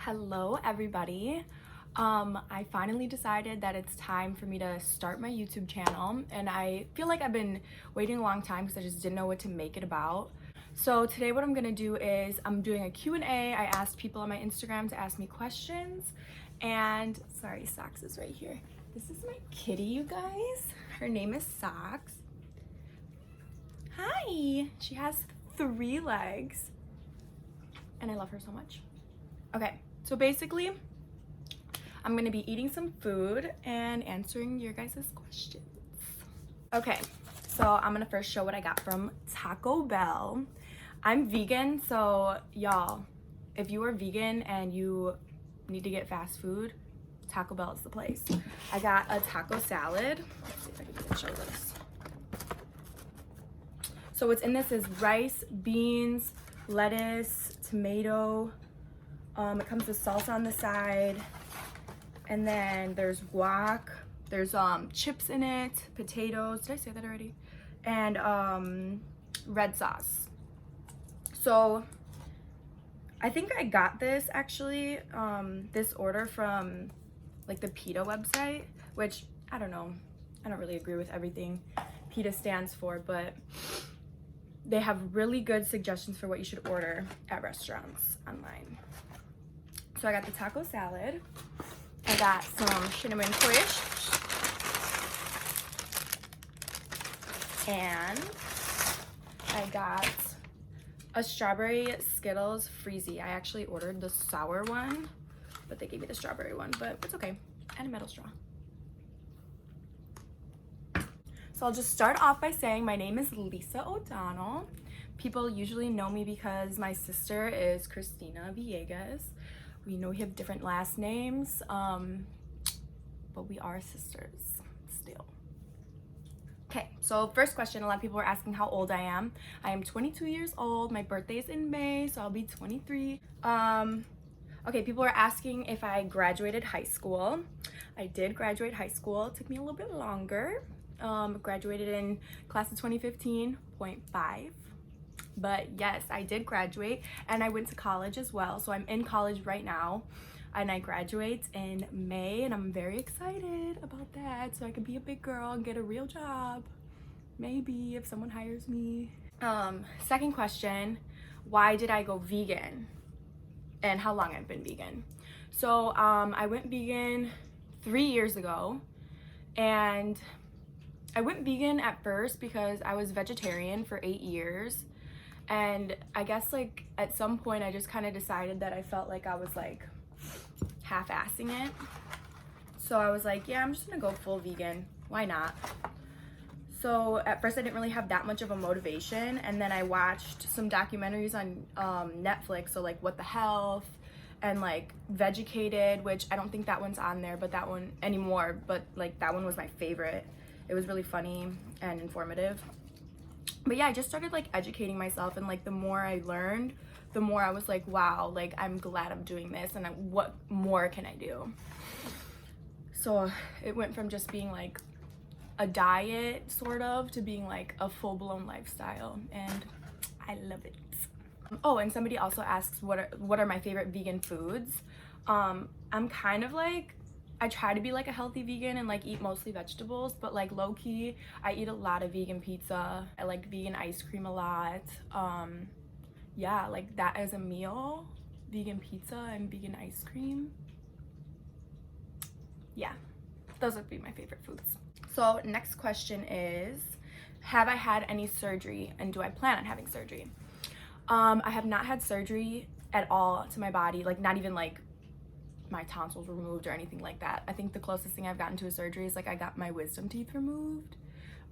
Hello everybody. I finally decided that it's time for me to start my YouTube channel, and I feel like I've been waiting a long time because I just didn't know what to make it about. So today what I'm gonna do is I'm doing a Q&A. I asked people on my Instagram to ask me questions, and sorry, Socks is right here. This is my kitty, you guys. Her name is Socks. Hi! She has 3 legs, and I love her so much. Okay. So basically, I'm gonna be eating some food and answering your guys' questions. Okay, so I'm gonna first show what I got from Taco Bell. I'm vegan, so y'all, if you are vegan and you need to get fast food, Taco Bell is the place. I got a taco salad. Let's see if I can even show this. So what's in this is rice, beans, lettuce, tomato. It comes with salsa on the side, and then there's guac, there's chips in it, potatoes, did I say that already? And red sauce. So I think I got this actually, this order from like the PETA website, which I don't know, I don't really agree with everything PETA stands for, but they have really good suggestions for what you should order at restaurants online. So I got the taco salad, I got some cinnamon twist, and I got a strawberry Skittles Freezy. I actually ordered the sour one, but they gave me the strawberry one, but it's okay, and a metal straw. So I'll just start off by saying my name is Lisa O'Donnell. People usually know me because my sister is Christina Villegas. We know we have different last names, but we are sisters still. Okay, so first question, a lot of people are asking how old I am. I am 22 years old. My birthday is in May, so I'll be 23. Okay, people are asking if I graduated high school. I did graduate high school. It took me a little bit longer. Graduated in class of 2015.5. But yes, I did graduate, and I went to college as well. So I'm in college right now, and I graduate in May, and I'm very excited about that. So I could be a big girl and get a real job, maybe, if someone hires me. Second question, why did I go vegan and how long I've been vegan? So I went vegan 3 years ago, and I went vegan at first because I was vegetarian for 8 years. And I guess like at some point I just kind of decided that I felt like I was like half-assing it. So I was like, yeah, I'm just gonna go full vegan. Why not? So at first I didn't really have that much of a motivation, and then I watched some documentaries on Netflix, so like What the Health and like Vegucated, which I don't think that one's on there, but that one anymore, but like that one was my favorite. It was really funny and informative. But yeah, I just started like educating myself, and like the more I learned, the more I was like, wow, like I'm glad I'm doing this, and what more can I do? So it went from just being like a diet sort of to being like a full-blown lifestyle, and I love it. Oh, and somebody also asks what are my favorite vegan foods. I'm kind of like, I try to be like a healthy vegan and like eat mostly vegetables, but like low-key, I eat a lot of vegan pizza. I like vegan ice cream a lot. Yeah, like that as a meal, vegan pizza and vegan ice cream. Yeah, those would be my favorite foods. So next question is, have I had any surgery, and do I plan on having surgery? I have not had surgery at all to my body, like not even like my tonsils removed or anything like that. I think the closest thing I've gotten to a surgery is like I got my wisdom teeth removed.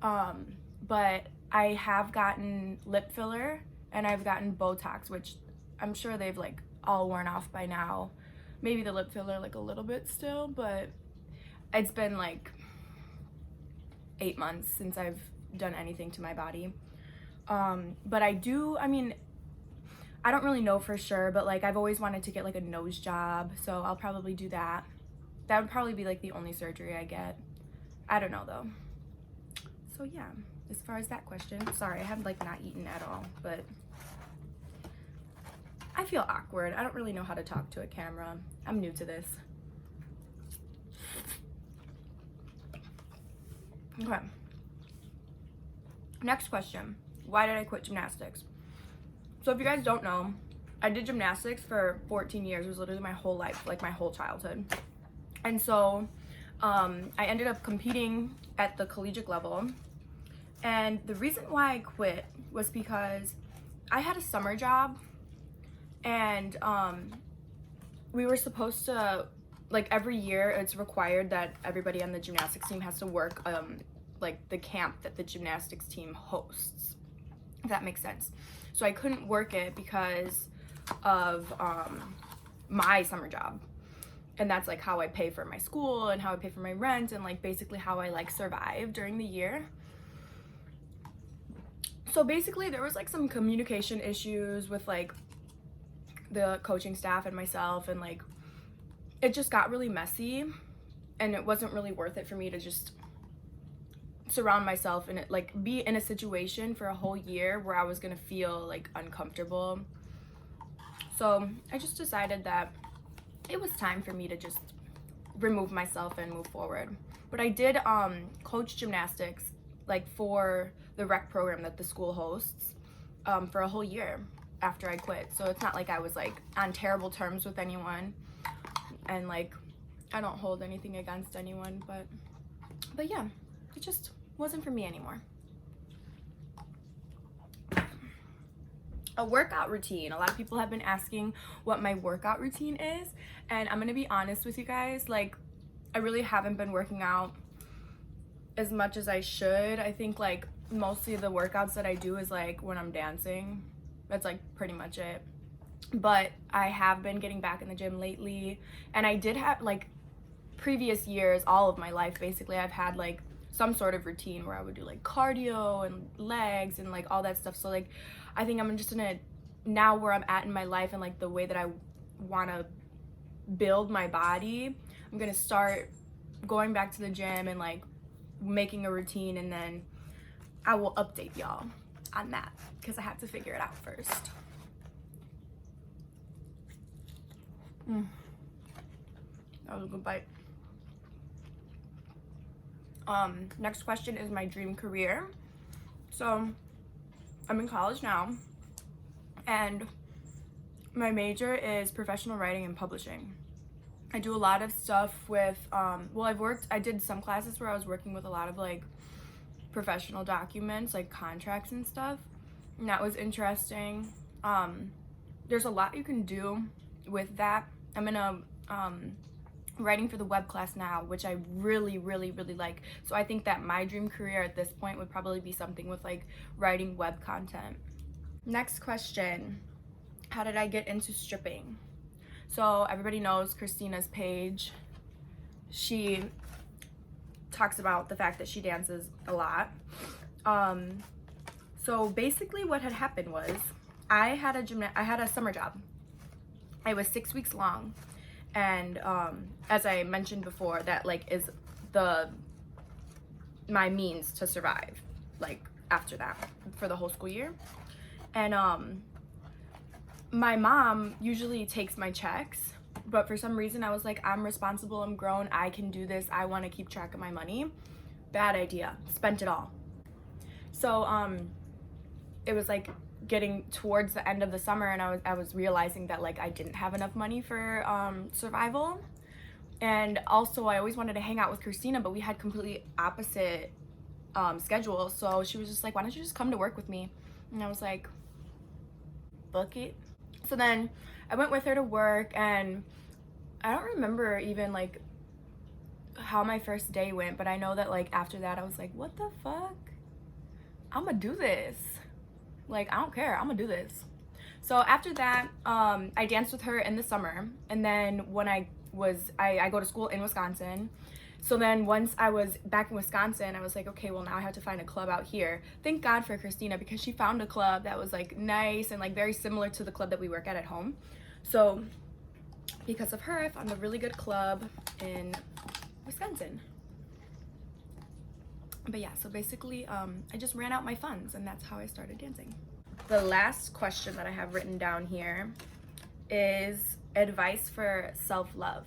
But I have gotten lip filler, and I've gotten Botox, which I'm sure they've like all worn off by now. Maybe the lip filler like a little bit still, but it's been like 8 months since I've done anything to my body. But I mean, I don't really know for sure, but like I've always wanted to get like a nose job, so I'll probably do that. That would probably be like the only surgery I get. I don't know though. So yeah, as far as that question, sorry, I have like not eaten at all, but I feel awkward. I don't really know how to talk to a camera. I'm new to this. Okay. Next question. Why did I quit gymnastics? So if you guys don't know, I did gymnastics for 14 years. It was literally my whole life, like my whole childhood. And so I ended up competing at the collegiate level. And the reason why I quit was because I had a summer job, and we were supposed to, like, every year it's required that everybody on the gymnastics team has to work like the camp that the gymnastics team hosts, if that makes sense. So I couldn't work it because of my summer job, and that's like how I pay for my school and how I pay for my rent and like basically how I like survive during the year. So basically there was like some communication issues with like the coaching staff and myself, and like it just got really messy, and it wasn't really worth it for me to just surround myself and like be in a situation for a whole year where I was gonna feel like uncomfortable. So I just decided that it was time for me to just remove myself and move forward. But I did coach gymnastics like for the rec program that the school hosts for a whole year after I quit. So it's not like I was like on terrible terms with anyone, and like I don't hold anything against anyone, but yeah, it just wasn't for me anymore. A workout routine. A lot of people have been asking what my workout routine is, and I'm gonna be honest with you guys, like I really haven't been working out as much as I should. I think like mostly the workouts that I do is like when I'm dancing. That's like pretty much it. But I have been getting back in the gym lately, and I did have like previous years, all of my life basically, I've had like some sort of routine where I would do like cardio and legs and like all that stuff. So like I think I'm just gonna, now where I'm at in my life and like the way that I want to build my body, I'm gonna start going back to the gym and like making a routine, and then I will update y'all on that because I have to figure it out first. That was a good bite. Next question is my dream career. So I'm in college now, and my major is professional writing and publishing. I do a lot of stuff with I did some classes where I was working with a lot of like professional documents, like contracts and stuff, and that was interesting. There's a lot you can do with that. I'm in a writing for the web class now, which I really like. So I think that my dream career at this point would probably be something with like writing web content. Next question. How did I get into stripping? So everybody knows Christina's page. She talks about the fact that she dances a lot. So basically what had happened was I had a summer job. It was 6 weeks long. And as I mentioned before, that like is my means to survive, like after that, for the whole school year. And my mom usually takes my checks, but for some reason I was like, I'm responsible, I'm grown, I can do this, I want to keep track of my money. Bad idea. Spent it all. So it was like getting towards the end of the summer, and I was realizing that like I didn't have enough money for survival. And also I always wanted to hang out with Christina, but we had completely opposite schedules. So she was just like, why don't you just come to work with me? And I was like, book it. So then I went with her to work, and I don't remember even like how my first day went, but I know that like after that I was like, what the fuck? I'm gonna do this. Like, I don't care, I'm gonna do this. So after that, I danced with her in the summer, and then when I go to school in Wisconsin. So then once I was back in Wisconsin, I was like, okay, well now I have to find a club out here. Thank God for Christina, because she found a club that was like nice and like very similar to the club that we work at home. So because of her, I found a really good club in Wisconsin. But yeah, so basically I just ran out my funds, and that's how I started dancing. The last question that I have written down here is advice for self-love.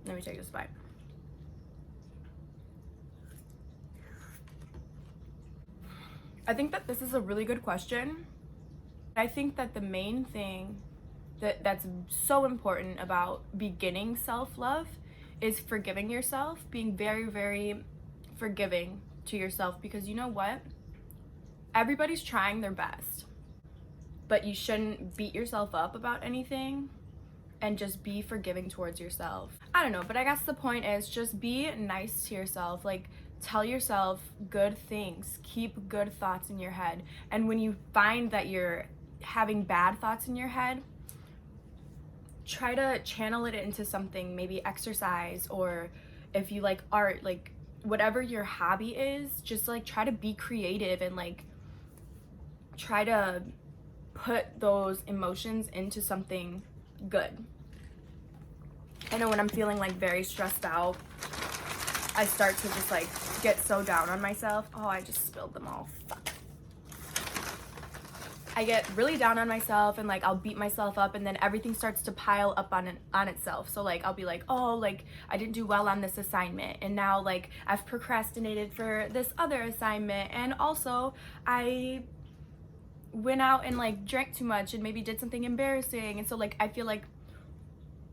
Let me take this bite. I think that this is a really good question. I think that the main thing that's so important about beginning self-love is forgiving yourself, being very, very forgiving to yourself, because you know what? Everybody's trying their best, but you shouldn't beat yourself up about anything and just be forgiving towards yourself. I don't know, but I guess the point is just be nice to yourself. Like, tell yourself good things, keep good thoughts in your head. And when you find that you're having bad thoughts in your head, try to channel it into something, maybe exercise, or if you like art, like whatever your hobby is, just like try to be creative and like try to put those emotions into something good. I know when I'm feeling like very stressed out, I start to just like get so down on myself. Oh, I just spilled them all. Fuck. I get really down on myself and like I'll beat myself up, and then everything starts to pile up on itself. So like I'll be like, oh, like I didn't do well on this assignment, and now like I've procrastinated for this other assignment, and also I went out and like drank too much and maybe did something embarrassing. And so like I feel like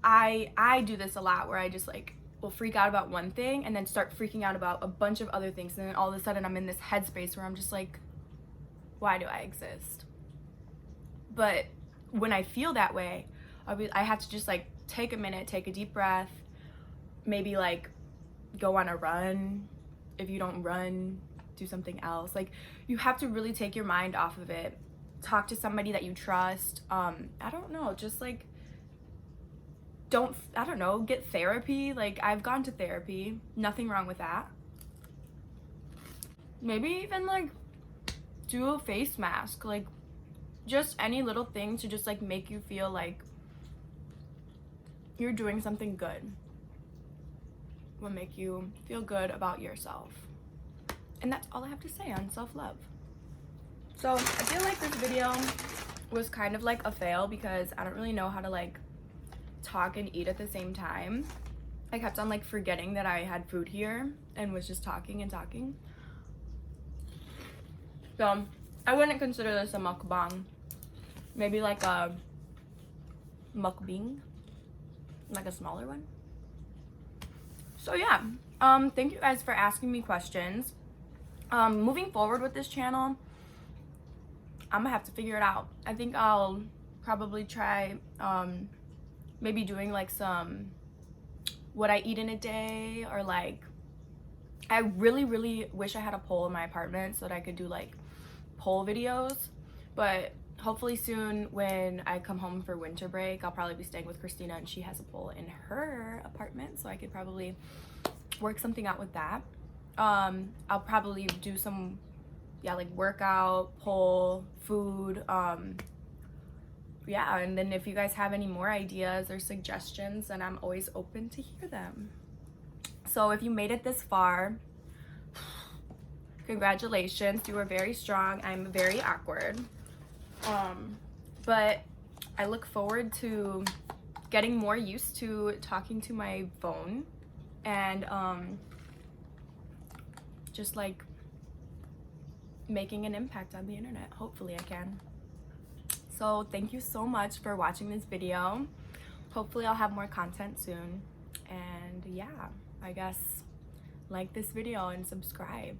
I do this a lot, where I just like will freak out about one thing and then start freaking out about a bunch of other things, and then all of a sudden I'm in this headspace where I'm just like, why do I exist? But when I feel that way, I have to just like take a minute, take a deep breath, maybe like go on a run. If you don't run, do something else. Like, you have to really take your mind off of it. Talk to somebody that you trust. I don't know, just like get therapy. Like, I've gone to therapy, nothing wrong with that. Maybe even like do a face mask, like just any little thing to just like make you feel like you're doing something good, will make you feel good about yourself. And that's all I have to say on self-love. So I feel like this video was kind of like a fail because I don't really know how to like talk and eat at the same time. I kept on like forgetting that I had food here and was just talking and talking. So I wouldn't consider this a mukbang. Maybe like a mukbang, like a smaller one. So yeah, thank you guys for asking me questions. Moving forward with this channel, I'm gonna have to figure it out. I think I'll probably try maybe doing like some what I eat in a day, or like I really wish I had a poll in my apartment so that I could do like poll videos. But hopefully soon, when I come home for winter break, I'll probably be staying with Christina, and she has a poll in her apartment, so I could probably work something out with that. I'll probably do some like workout, poll, food, yeah. And then if you guys have any more ideas or suggestions, then I'm always open to hear them. So if you made it this far, congratulations, you were very strong. I'm very awkward, but I look forward to getting more used to talking to my phone and just like making an impact on the internet. Hopefully I can. So thank you so much for watching this video. Hopefully I'll have more content soon. And yeah, I guess like this video and subscribe.